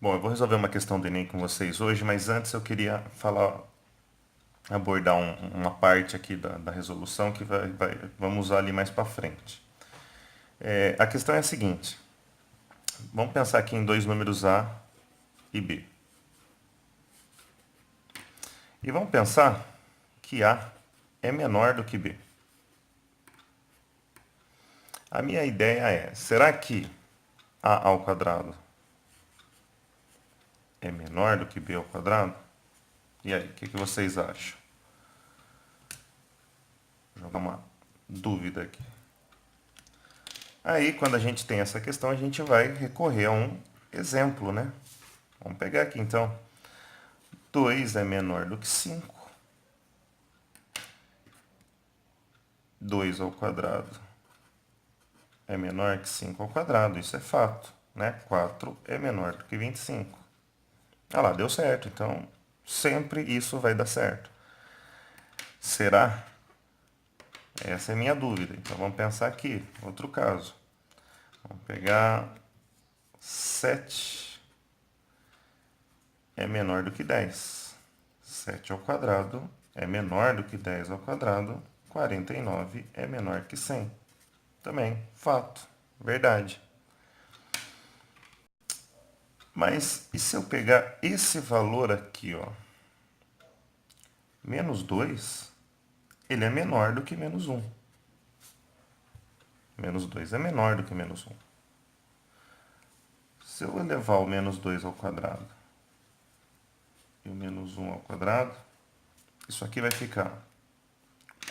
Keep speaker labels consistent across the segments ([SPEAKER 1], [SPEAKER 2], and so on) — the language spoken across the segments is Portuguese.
[SPEAKER 1] Bom, eu vou resolver uma questão do Enem com vocês hoje, mas antes eu queria abordar uma parte aqui da resolução que vamos usar ali mais para frente. A questão é a seguinte: vamos pensar aqui em dois números A e B. E vamos pensar que A é menor do que B. A minha ideia é, será que A ao quadrado é menor do que B ao quadrado? E aí, o que vocês acham? Vou jogar uma dúvida aqui. Aí, quando a gente tem essa questão, a gente vai recorrer a um exemplo, né? Vamos pegar aqui, então. 2 é menor do que 5. 2 ao quadrado é menor que 5 ao quadrado, isso é fato, né? 4 é menor do que 25. Ah lá, deu certo, então sempre isso vai dar certo. Será? Essa é a minha dúvida. Então vamos pensar aqui, outro caso. Vamos pegar 7 é menor do que 10. 7 ao quadrado é menor do que 10 ao quadrado. 49 é menor que 100. Também, fato, verdade. Mas e se eu pegar esse valor aqui, ó, menos 2, ele é menor do que menos 1. Menos 2 é menor do que menos 1. Se eu elevar o menos 2 ao quadrado e o menos 1 ao quadrado, isso aqui vai ficar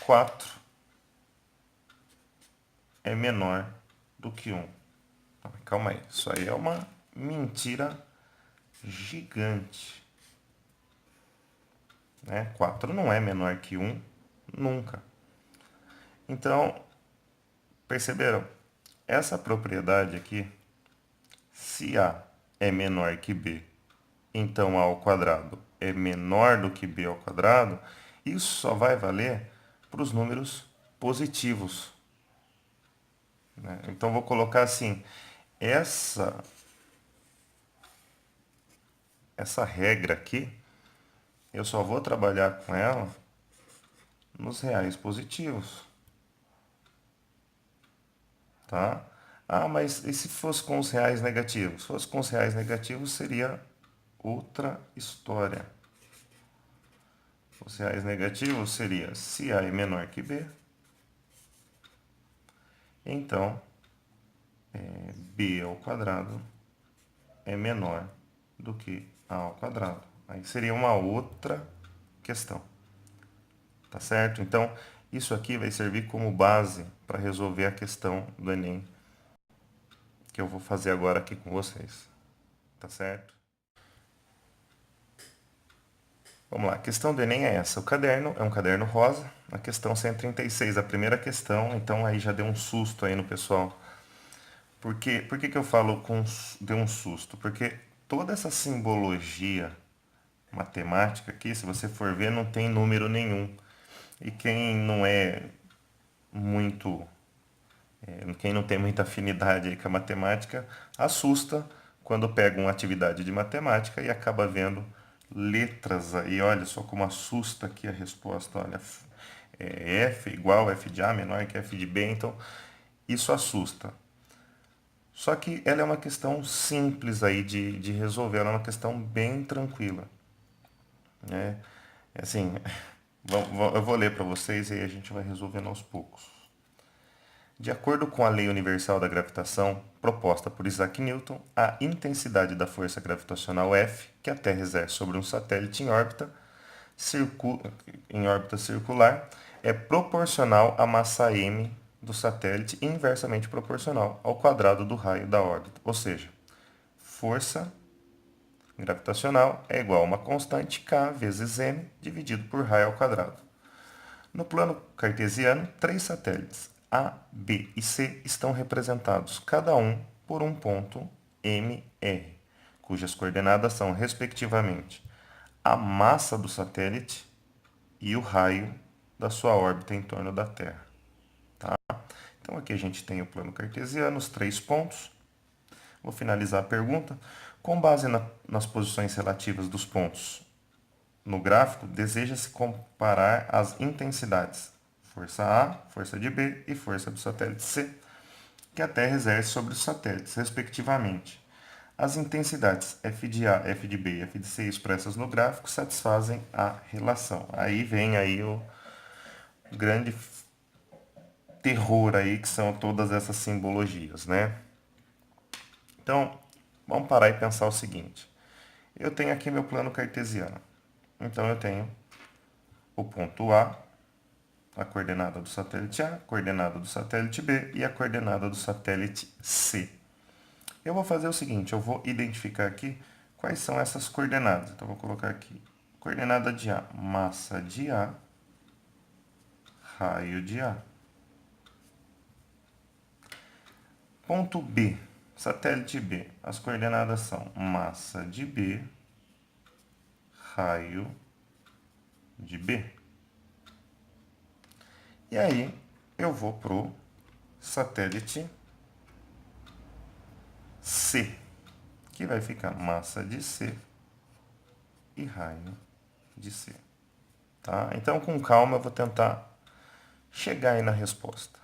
[SPEAKER 1] 4 é menor do que 1. Calma aí, isso aí é uma mentira gigante. Né? 4 não é menor que 1, nunca. Então, perceberam? Essa propriedade aqui, se A é menor que B, então A ao quadrado é menor do que B ao quadrado, isso só vai valer para os números positivos. Né? Então, vou colocar assim, essa regra aqui, eu só vou trabalhar com ela nos reais positivos. Tá? Ah, mas e se fosse com os reais negativos? Se fosse com os reais negativos, seria outra história. Os reais negativos seria se A é menor que B, então B ao quadrado é menor do que A ao quadrado. Aí seria uma outra questão. Tá certo? Então, isso aqui vai servir como base para resolver a questão do Enem que eu vou fazer agora aqui com vocês. Tá certo? Vamos lá, a questão do Enem é essa. O caderno é um caderno rosa, a questão 136, a primeira questão, então aí já deu um susto aí no pessoal. Por que eu falo deu um susto? Porque toda essa simbologia matemática aqui, se você for ver, não tem número nenhum. E quem não é muito, quem não tem muita afinidade aí com a matemática, assusta quando pega uma atividade de matemática e acaba vendo letras aí. Olha só como assusta aqui a resposta. Olha, F igual F de A menor que F de B, então isso assusta. Só que ela é uma questão simples aí de resolver, ela é uma questão bem tranquila. Né? Assim, eu vou ler para vocês e aí a gente vai resolvendo aos poucos. De acordo com a lei universal da gravitação, proposta por Isaac Newton, a intensidade da força gravitacional F, que a Terra exerce sobre um satélite em órbita circular, é proporcional à massa m do satélite e inversamente proporcional ao quadrado do raio da órbita. Ou seja, força gravitacional é igual a uma constante k vezes m dividido por raio ao quadrado. No plano cartesiano, três satélites A, B e C estão representados, cada um por um ponto MR, cujas coordenadas são, respectivamente, a massa do satélite e o raio da sua órbita em torno da Terra. Tá? Então aqui a gente tem o plano cartesiano, os três pontos. Vou finalizar a pergunta. Com base nas posições relativas dos pontos no gráfico, deseja-se comparar as intensidades, força A, força de B e força do satélite C, que a Terra exerce sobre os satélites, respectivamente. As intensidades F de A, F de B e F de C expressas no gráfico satisfazem a relação. Aí vem aí o grande terror aí, que são todas essas simbologias, né? Então, vamos parar e pensar o seguinte. Eu tenho aqui meu plano cartesiano. Então, eu tenho o ponto a coordenada do satélite A, a coordenada do satélite B e a coordenada do satélite C. Eu vou fazer o seguinte, eu vou identificar aqui quais são essas coordenadas. Então, eu vou colocar aqui, coordenada de A, massa de A, raio de A. Ponto B, satélite B. As coordenadas são massa de B, raio de B. E aí, eu vou pro satélite C, que vai ficar massa de C e raio de C. Tá? Então, com calma, eu vou tentar chegar aí na resposta.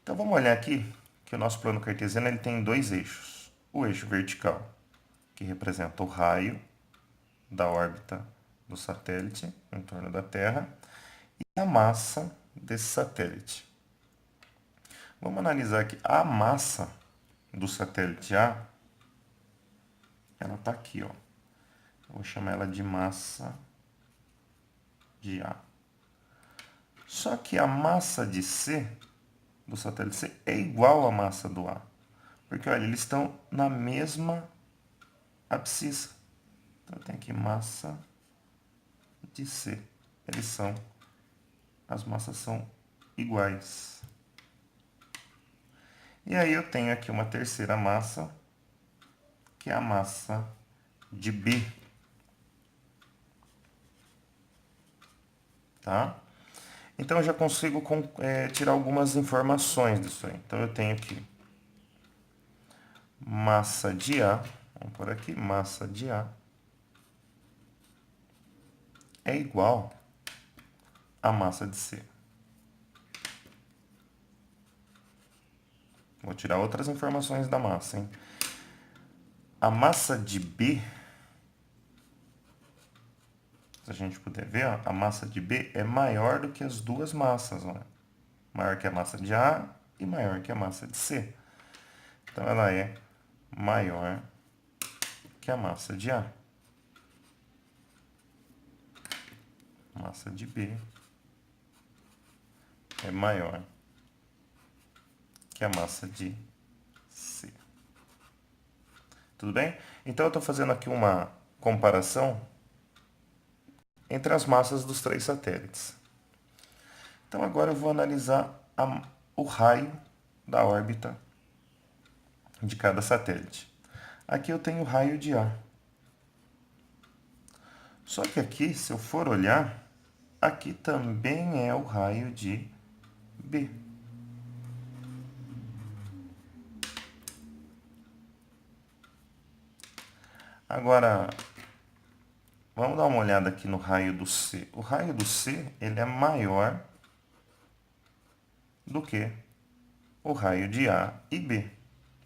[SPEAKER 1] Então, vamos olhar aqui que o nosso plano cartesiano ele tem dois eixos. O eixo vertical, que representa o raio da órbita do satélite em torno da Terra, e a massa desse satélite. Vamos analisar aqui. A massa do satélite A, ela está aqui, ó. Eu vou chamar ela de massa de A. Só que a massa de C, do satélite C, é igual à massa do A. Porque, olha, eles estão na mesma abscissa. Então, eu tenho aqui massa de C. As massas são iguais. E aí eu tenho aqui uma terceira massa, que é a massa de B. Tá? Então, eu já consigo tirar algumas informações disso aí. Então, eu tenho aqui massa de A, vamos por aqui, massa de A é igual a massa de C. Vou tirar outras informações da massa, hein? A massa de B, se a gente puder ver, ó, a massa de B é maior do que as duas massas, ó. Maior que a massa de A e maior que a massa de C. Então, ela é maior que a massa de A. Massa de B é maior que a massa de C. Tudo bem? Então, eu estou fazendo aqui uma comparação entre as massas dos três satélites. Então, agora eu vou analisar o raio da órbita de cada satélite. Aqui eu tenho o raio de A. Só que aqui, se eu for olhar, aqui também é o raio de B. Agora, vamos dar uma olhada aqui no raio do C. O raio do C, ele é maior do que o raio de A e B.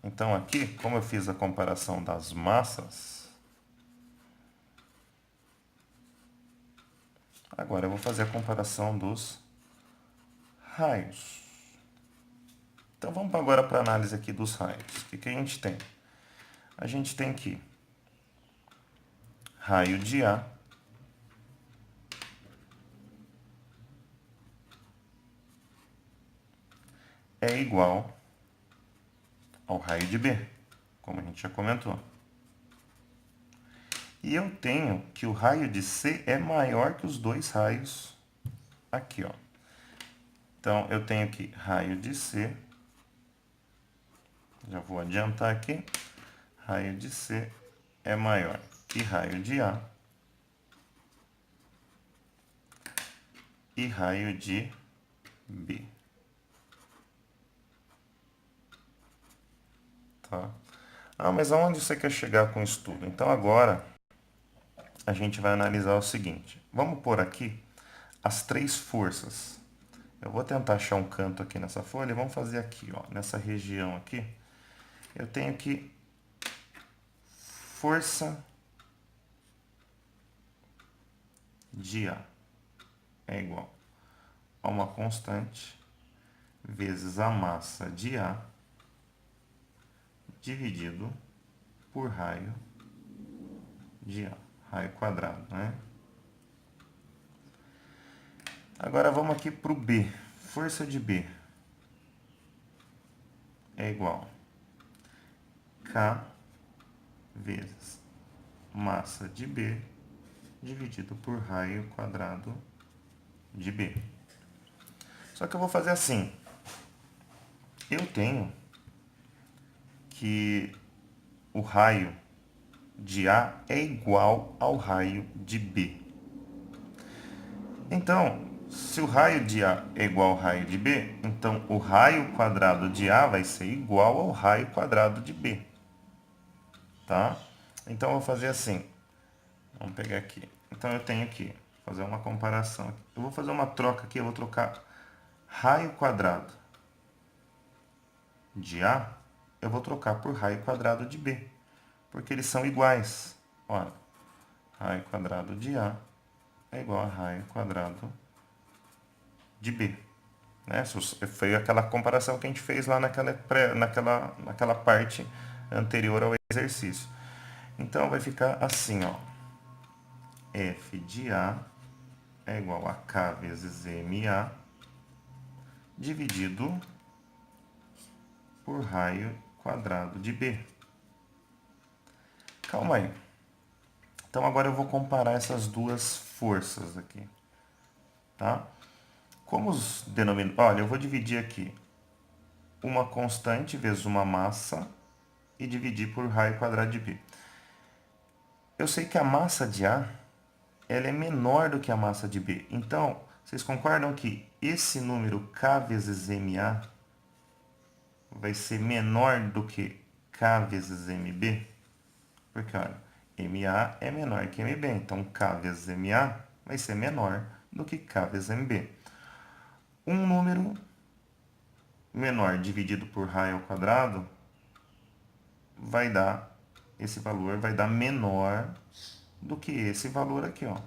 [SPEAKER 1] Então, aqui, como eu fiz a comparação das massas, agora eu vou fazer a comparação dos raios. Então, vamos agora para a análise aqui dos raios. O que a gente tem? A gente tem aqui raio de A é igual ao raio de B, como a gente já comentou. E eu tenho que o raio de C é maior que os dois raios aqui, ó. Então, eu tenho que raio de C, já vou adiantar aqui, raio de C é maior que raio de A e raio de B. Tá? Ah, mas aonde você quer chegar com isso tudo? Então agora a gente vai analisar o seguinte. Vamos pôr aqui as três forças. Eu vou tentar achar um canto aqui nessa folha e vamos fazer aqui, ó, nessa região aqui. Eu tenho aqui força de A é igual a uma constante vezes a massa de A dividido por raio de A, raio quadrado, né? Agora vamos aqui para o B. Força de B é igual a K vezes massa de B dividido por raio quadrado de B. Só que eu vou fazer assim. Eu tenho que o raio de A é igual ao raio de B. Então, se o raio de A é igual ao raio de B, então o raio quadrado de A vai ser igual ao raio quadrado de B. Tá? Então, eu vou fazer assim. Vamos pegar aqui. Então, eu tenho aqui, fazer uma comparação. Eu vou fazer uma troca aqui, eu vou trocar raio quadrado de A, eu vou trocar por raio quadrado de B, porque eles são iguais. Olha, raio quadrado de A é igual a raio quadrado de B. Né? Foi aquela comparação que a gente fez lá naquela parte anterior ao exercício. Então, vai ficar assim, ó. F de A é igual a K vezes MA dividido por raio quadrado de B. Calma aí. Então, agora eu vou comparar essas duas forças aqui. Tá? Como os denominadores... Olha, eu vou dividir aqui uma constante vezes uma massa e dividir por raio quadrado de B. Eu sei que a massa de A ela é menor do que a massa de B. Então, vocês concordam que esse número K vezes MA vai ser menor do que K vezes MB? Porque, olha, MA é menor que MB. Então, K vezes MA vai ser menor do que K vezes MB. Um número menor dividido por raio ao quadrado vai dar, esse valor vai dar menor do que esse valor aqui, ó.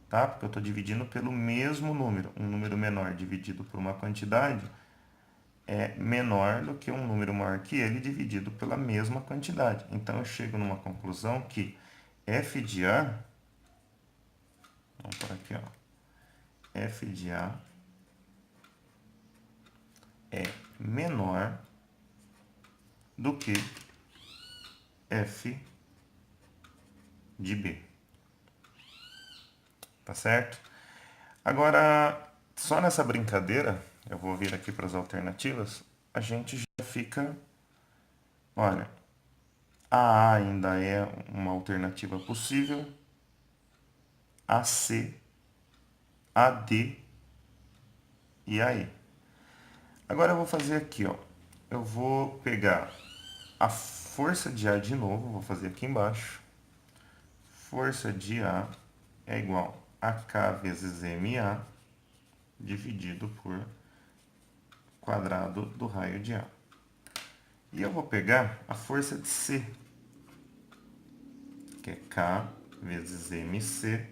[SPEAKER 1] Tá? Porque eu estou dividindo pelo mesmo número. Um número menor dividido por uma quantidade é menor do que um número maior que ele dividido pela mesma quantidade. Então, eu chego numa conclusão que f de A, vamos por aqui, ó, f de A é menor do que f de B. Tá certo? Agora, só nessa brincadeira, eu vou vir aqui para as alternativas, a gente já fica... Olha, a A ainda é uma alternativa possível, a C, a D e a E. Agora eu vou fazer aqui, ó. Eu vou pegar a força de A de novo, vou fazer aqui embaixo. Força de A é igual a K vezes MA dividido por quadrado do raio de A. E eu vou pegar a força de C, que é K vezes MC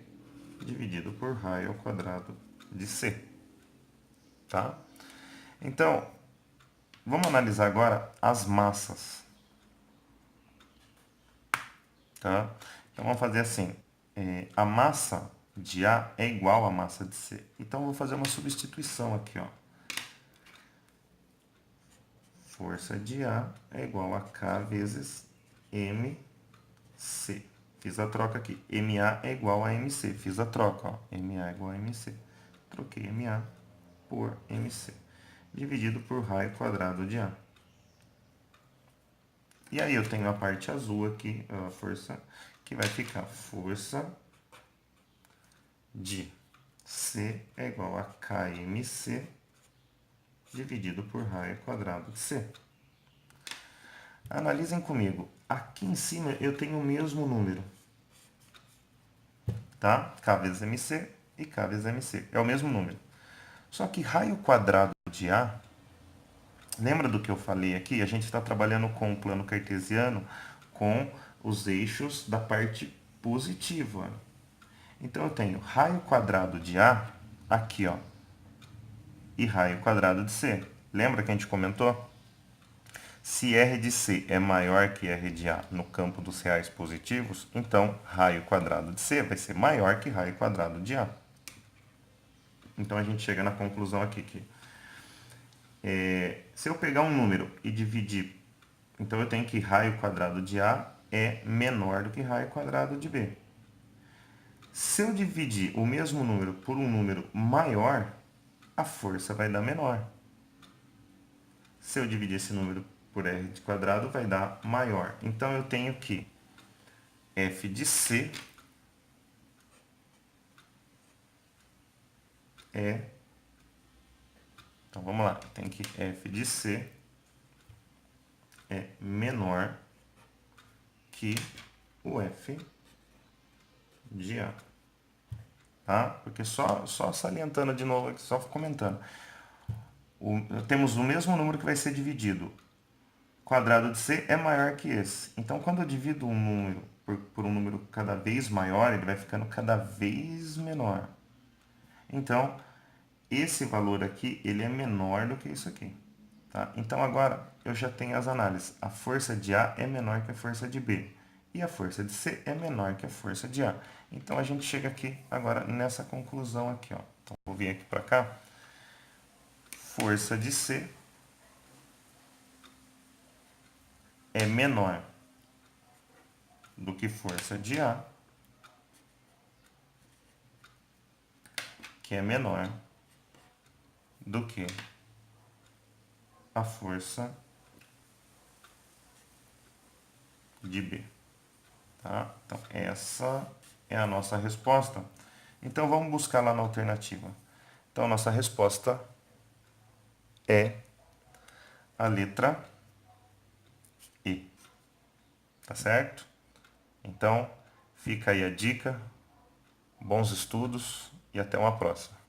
[SPEAKER 1] dividido por raio ao quadrado de C. Tá? Então, vamos analisar agora as massas. Tá? Então, vamos fazer assim. A massa de A é igual à massa de C. Então, eu vou fazer uma substituição aqui, ó. Força de A é igual a K vezes MC. Fiz a troca aqui. MA é igual a MC. Fiz a troca, ó. MA é igual a MC. Troquei MA por MC. Dividido por raio quadrado de A. E aí eu tenho a parte azul aqui, a força, que vai ficar força de C é igual a KMC dividido por raio quadrado de C. Analisem comigo. Aqui em cima eu tenho o mesmo número. Tá? K vezes MC e K vezes MC. É o mesmo número. Só que raio quadrado de A, lembra do que eu falei aqui? A gente está trabalhando com o plano cartesiano com os eixos da parte positiva. Então eu tenho raio quadrado de A aqui, ó, e raio quadrado de C. Lembra que a gente comentou? Se R de C é maior que R de A no campo dos reais positivos, então raio quadrado de C vai ser maior que raio quadrado de A. Então a gente chega na conclusão aqui que se eu pegar um número e dividir, então eu tenho que raio quadrado de A é menor do que raio quadrado de B. Se eu dividir o mesmo número por um número maior, a força vai dar menor. Se eu dividir esse número por R de quadrado, vai dar maior. Então eu tenho que F de C é... Então vamos lá, tem que F de C é menor que o F de A. Tá? Porque só salientando de novo aqui, só comentando. Temos o mesmo número que vai ser dividido. O quadrado de C é maior que esse. Então, quando eu divido um número por um número cada vez maior, ele vai ficando cada vez menor. Então, esse valor aqui, ele é menor do que isso aqui. Tá? Então, agora, eu já tenho as análises. A força de A é menor que a força de B. E a força de C é menor que a força de A. Então, a gente chega aqui, agora, nessa conclusão aqui. Ó. Então, vou vir aqui para cá. Força de C é menor do que força de A, que é menor do que a força de B. Tá? Então, essa é a nossa resposta. Então, vamos buscar lá na alternativa. Então, nossa resposta é a letra E. Tá certo? Então, fica aí a dica. Bons estudos e até uma próxima.